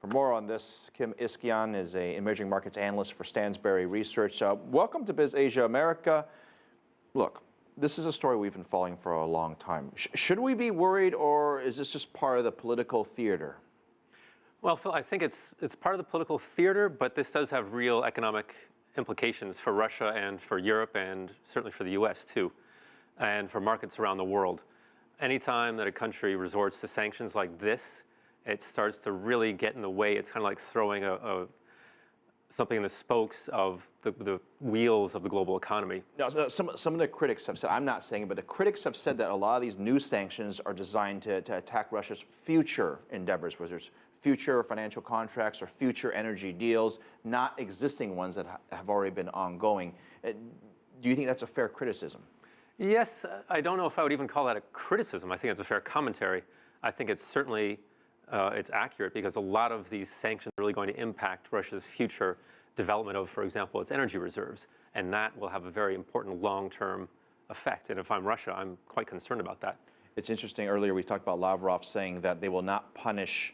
For more on this, Iskyan is an emerging markets analyst for Stansberry Research. Welcome to Biz Asia America. Look, this is a story we've been following for a long time. Should we be worried, or is this just part of the political theater? Well, Phil, I think it's part of the political theater, but this does have real economic implications for Russia and for Europe and certainly for the U.S. too, and for markets around the world. Anytime that a country resorts to sanctions like this, it starts to really get in the way. It's kind of like throwing something in the spokes of the wheels of the global economy. Now, some of the critics have said, I'm not saying it, but the critics have said that a lot of these new sanctions are designed to attack Russia's future endeavors, whether it's future financial contracts or future energy deals, not existing ones that have already been ongoing. Do you think that's a fair criticism? Yes, I don't know if I would even call that a criticism. I think it's a fair commentary. I think it's certainly it's accurate because a lot of these sanctions are really going to impact Russia's future development of, for example, its energy reserves. And that will have a very important long-term effect. And if I'm Russia, I'm quite concerned about that. It's interesting, earlier we talked about Lavrov saying that they will not punish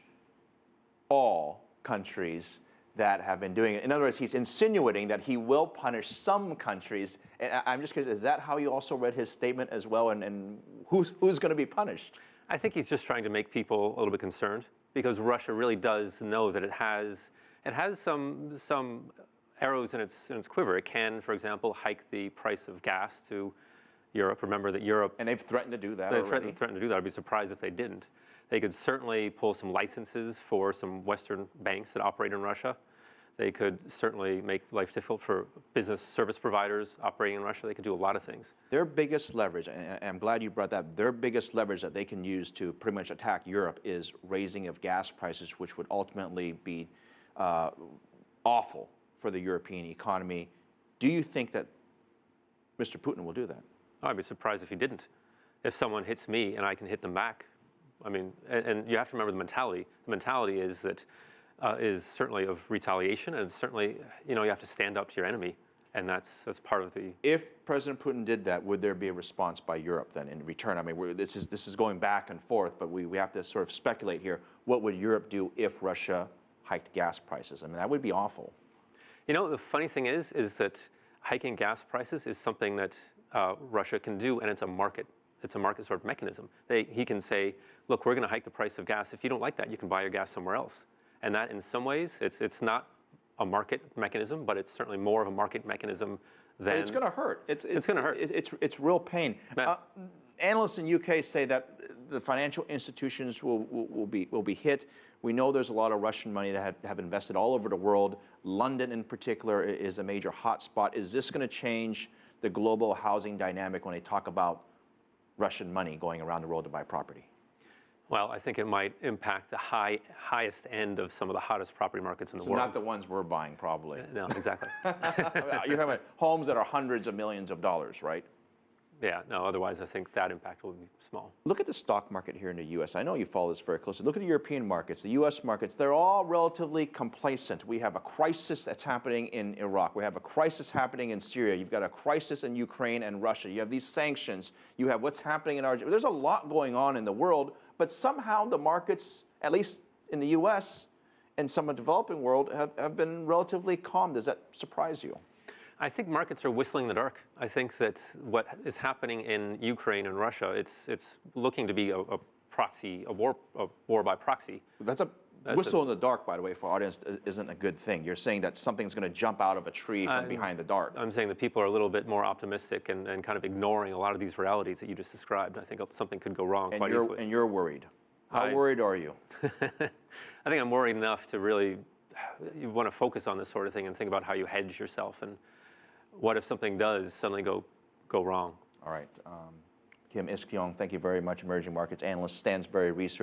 all countries that have been doing it. In other words, he's insinuating that he will punish some countries. And I'm just curious, is that how you also read his statement as well? And who's going to be punished? I think he's just trying to make people a little bit concerned because Russia really does know that it has some arrows in its quiver. It can, for example, hike the price of gas to Europe. Remember that Europe... And they've threatened to do that already. They've threatened to do that. I'd be surprised if they didn't. They could certainly pull some licenses for some Western banks that operate in Russia. They could certainly make life difficult for business service providers operating in Russia. They could do a lot of things. Their biggest leverage, and I'm glad you brought that, their biggest leverage that they can use to pretty much attack Europe is raising of gas prices, which would ultimately be awful for the European economy. Do you think that Mr. Putin will do that? I'd be surprised if he didn't. If someone hits me and I can hit them back, I mean, and you have to remember the mentality. The mentality is that is certainly of retaliation, and certainly, you have to stand up to your enemy, and that's part of the... If President Putin did that, would there be a response by Europe then in return? I mean, this is going back and forth, but we have to sort of speculate here. What would Europe do if Russia hiked gas prices? I mean, that would be awful. The funny thing is that hiking gas prices is something that Russia can do, and it's a market. It's a market sort of mechanism. He can say, look, we're going to hike the price of gas. If you don't like that, you can buy your gas somewhere else. And that, in some ways, it's not a market mechanism, but it's certainly more of a market mechanism than... But it's going to hurt. It's going to hurt. It's real pain. Analysts in UK say that the financial institutions will be hit. We know there's a lot of Russian money that have invested all over the world. London, in particular, is a major hotspot. Is this going to change the global housing dynamic when they talk about Russian money going around the world to buy property? Well, I think it might impact the highest end of some of the hottest property markets in the world. Not the ones we're buying, probably. No, exactly. You're talking about homes that are hundreds of millions of dollars, right? Yeah, no, otherwise I think that impact will be small. Look at the stock market here in the U.S. I know you follow this very closely. Look at the European markets, the U.S. markets. They're all relatively complacent. We have a crisis that's happening in Iraq. We have a crisis happening in Syria. You've got a crisis in Ukraine and Russia. You have these sanctions. You have what's happening in Argentina. There's a lot going on in the world, but somehow the markets, at least in the U.S. and some of the developing world, have been relatively calm. Does that surprise you? I think markets are whistling in the dark. I think that what is happening in Ukraine and Russia, it's looking to be a war by proxy. That's a whistle in the dark, by the way, for our audience, isn't a good thing. You're saying that something's going to jump out of a tree from behind the dark. I'm saying that people are a little bit more optimistic and kind of ignoring a lot of these realities that you just described. I think something could go wrong quite easily. And you're worried. How worried are you? I think I'm worried enough to really, you want to focus on this sort of thing and think about how you hedge yourself and what if something does suddenly go wrong? All right. Iskyan, thank you very much, emerging markets analyst, Stansberry Research.